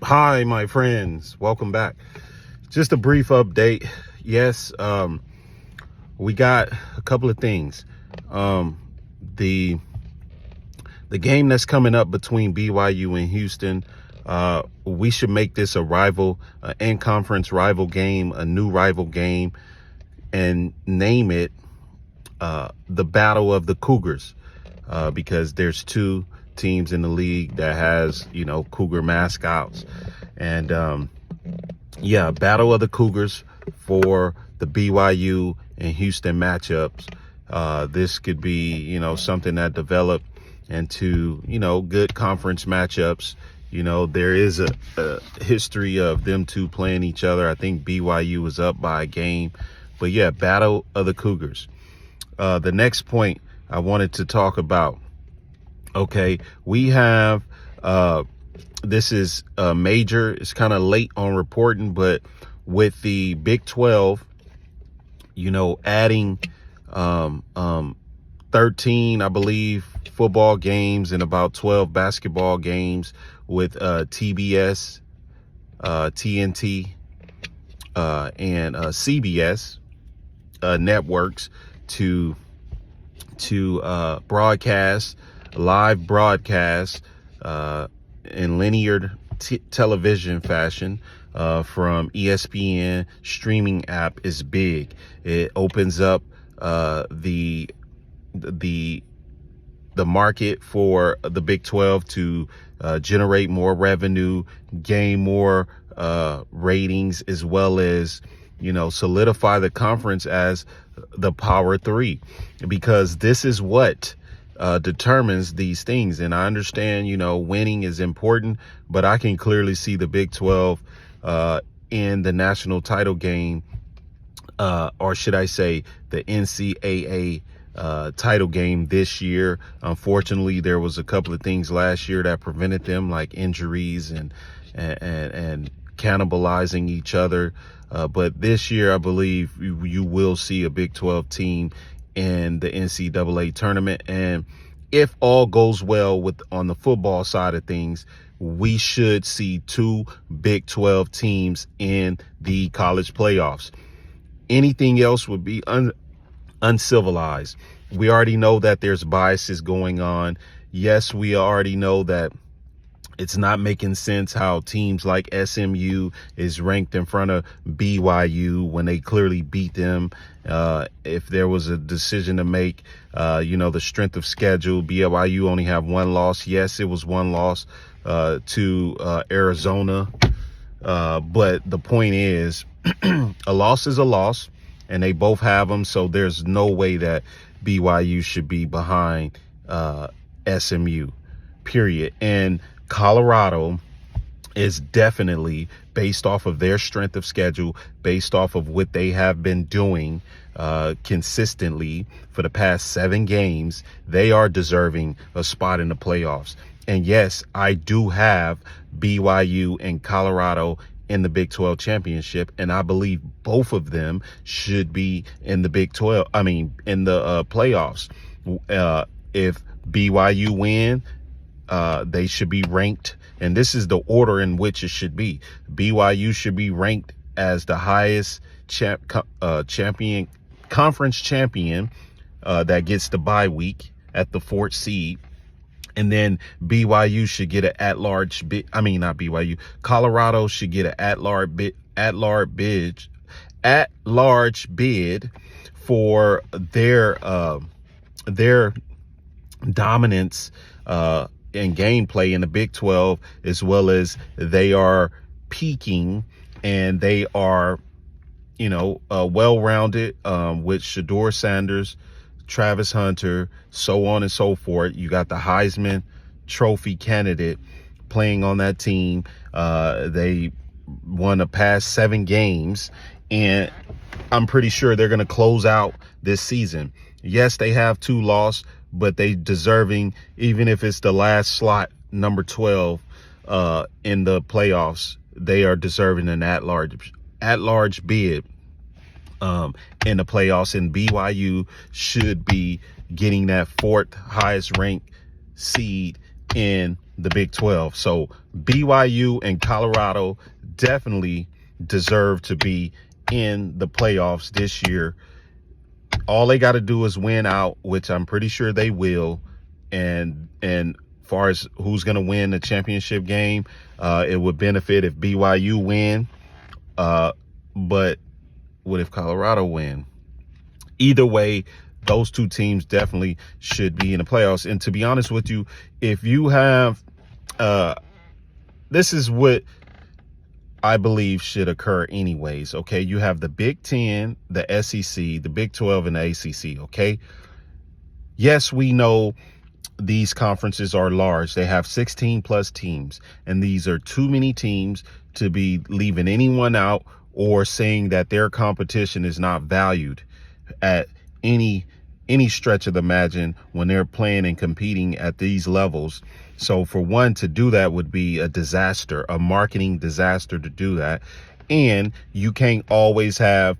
Hi, my friends. Welcome back. Just a brief update. Yes, we got a couple of things. The game that's coming up between BYU and Houston. We should make this a rival, in-conference rival game, a new rival game, and name it the Battle of the Cougars, because there's two teams in the league that has Cougar mascots, and yeah, Battle of the Cougars for the BYU and Houston matchups. This could be something that developed into good conference matchups. There is a history of them two playing each other. I think BYU was up by a game, but yeah, Battle of the Cougars. The next point I wanted to talk about. Okay, we have this is major. It's kind of late on reporting, but with the Big 12, adding 13, I believe, football games and about 12 basketball games with TBS, TNT, and CBS networks to broadcast, live broadcast in linear television fashion from ESPN streaming app is big. It opens up the market for the Big 12 to generate more revenue, gain more ratings, as well as solidify the conference as the Power Three, because this is what determines these things. And I understand, winning is important, but I can clearly see the Big 12 in the national title game, or should I say the NCAA title game this year. Unfortunately, there was a couple of things last year that prevented them, like injuries and cannibalizing each other. But this year, I believe you will see a Big 12 team in the NCAA tournament. And if all goes well on the football side of things, we should see two Big 12 teams in the college playoffs. Anything else would be uncivilized. We already know that there's biases going on. Yes, we already know that it's not making sense how teams like SMU is ranked in front of BYU when they clearly beat them. If there was a decision to make, the strength of schedule, BYU only have one loss. Yes, it was one loss to Arizona. But the point is, a loss is a loss, and they both have them. So there's no way that BYU should be behind SMU, period. And Colorado is definitely, based off of their strength of schedule, based off of what they have been doing consistently for the past 7 games, they are deserving a spot in the playoffs. And yes, I do have BYU and Colorado in the Big 12 championship, and I believe both of them should be in the Big 12. In the playoffs. If BYU win, they should be ranked, and this is the order in which it should be. BYU should be ranked as the highest champion, conference champion, that gets the bye week at the 4th seed. And then BYU should get an at-large bid. Not BYU. Colorado should get an at-large bid for their dominance and gameplay in the Big 12, as well as they are peaking and they are, well-rounded with Shedeur Sanders, Travis Hunter, so on and so forth. You got the Heisman Trophy candidate playing on that team. They won the past 7 games, and I'm pretty sure they're going to close out this season. Yes, they have 2 losses, but they deserving, even if it's the last slot, number 12 in the playoffs, they are deserving an at-large bid in the playoffs, and BYU should be getting that 4th highest ranked seed in the Big 12. So BYU and Colorado definitely deserve to be in the playoffs this year. All they got to do is win out, which I'm pretty sure they will. And far as who's going to win the championship game, it would benefit if BYU win. But what if Colorado win? Either way, those two teams definitely should be in the playoffs. And to be honest with you, if you have, this is what I believe should occur anyways, okay? You have the Big 10, the SEC, the Big 12, and the ACC, okay? Yes, we know these conferences are large. They have 16 plus teams, and these are too many teams to be leaving anyone out or saying that their competition is not valued at any stretch of the imagination when they're playing and competing at these levels. So for one to do that would be a disaster, a marketing disaster to do that. And you can't always have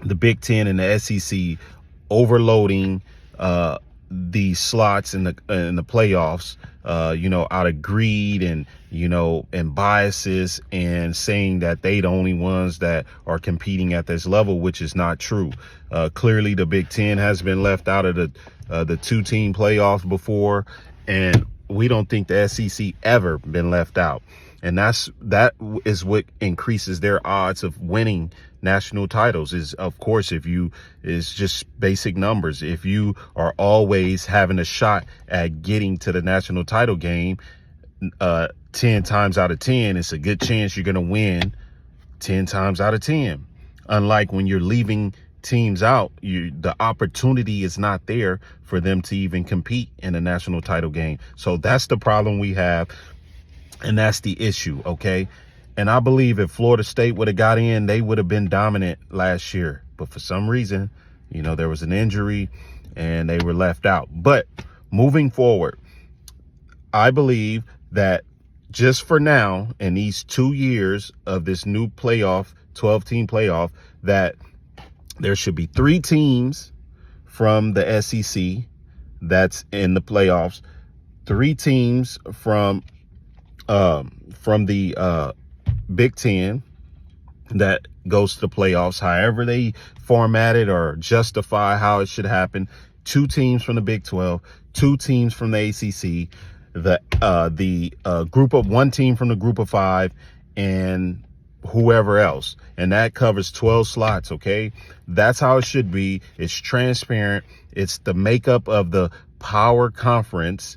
the Big 10 and the SEC overloading the slots in the playoffs, out of greed and, and biases, and saying that they the only ones that are competing at this level, which is not true. Clearly the Big 10 has been left out of the 2-team playoffs before, and we don't think the SEC ever been left out. And that is what increases their odds of winning national titles. Is, of course, is just basic numbers. If you are always having a shot at getting to the national title game, 10 times out of 10, it's a good chance you're going to win 10 times out of 10. Unlike when you're leaving teams out, the opportunity is not there for them to even compete in a national title game. So that's the problem we have. And that's the issue, okay? And I believe if Florida State would have got in, they would have been dominant last year. But for some reason, there was an injury and they were left out. But moving forward, I believe that just for now, in these 2 years of this new playoff, 12-team playoff, that there should be 3 teams from the SEC that's in the playoffs, 3 teams from the Big 10 that goes to the playoffs, however they format it or justify how it should happen. 2 teams from the Big 12, 2 teams from the ACC, the group of 1 team from the group of 5, and whoever else. And that covers 12 slots, okay? That's how it should be. It's transparent. It's the makeup of the power conference,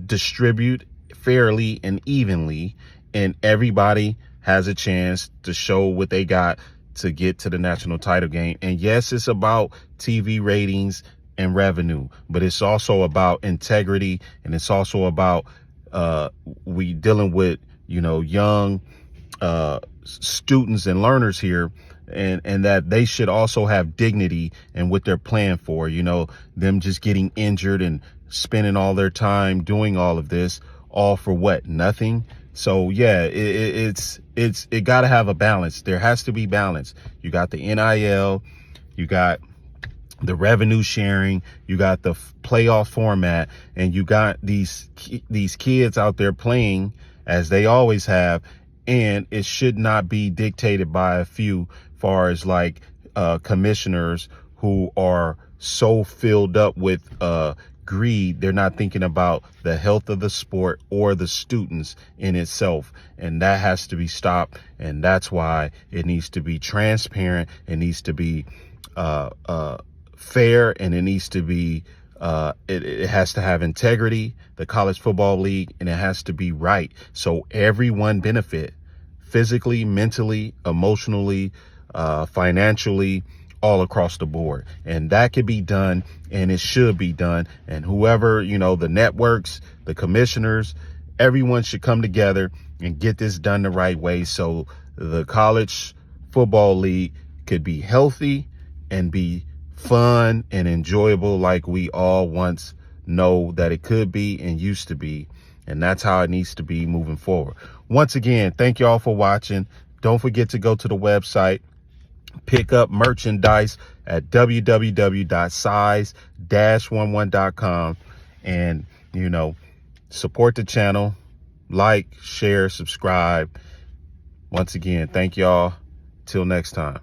distribute fairly and evenly, and everybody has a chance to show what they got to get to the national title game. And yes, it's about TV ratings and revenue, but it's also about integrity, and it's also about we dealing with young students and learners here, and that they should also have dignity in what they're playing for. Them just getting injured and spending all their time doing all of this, all for what? Nothing. So yeah, it got to have a balance. There has to be balance. You got the NIL, you got the revenue sharing, you got the playoff format, and you got these kids out there playing as they always have. And it should not be dictated by a few, far as like commissioners who are so filled up with greed. They're not thinking about the health of the sport or the students in itself. And that has to be stopped. And that's why it needs to be transparent. It needs to be fair, and it needs to be it has to have integrity, the college football league, and it has to be right. So everyone benefit physically, mentally, emotionally, financially, all across the board. And that could be done, and it should be done. And whoever, the networks, the commissioners, everyone should come together and get this done the right way, so the college football league could be healthy and be fun and enjoyable like we all once know that it could be and used to be. And that's how it needs to be moving forward. Once again, thank y'all for watching. Don't forget to go to the website, pick up merchandise at www.size-11.com, and Support the channel. Like, share, subscribe. Once again, thank y'all. Till next time.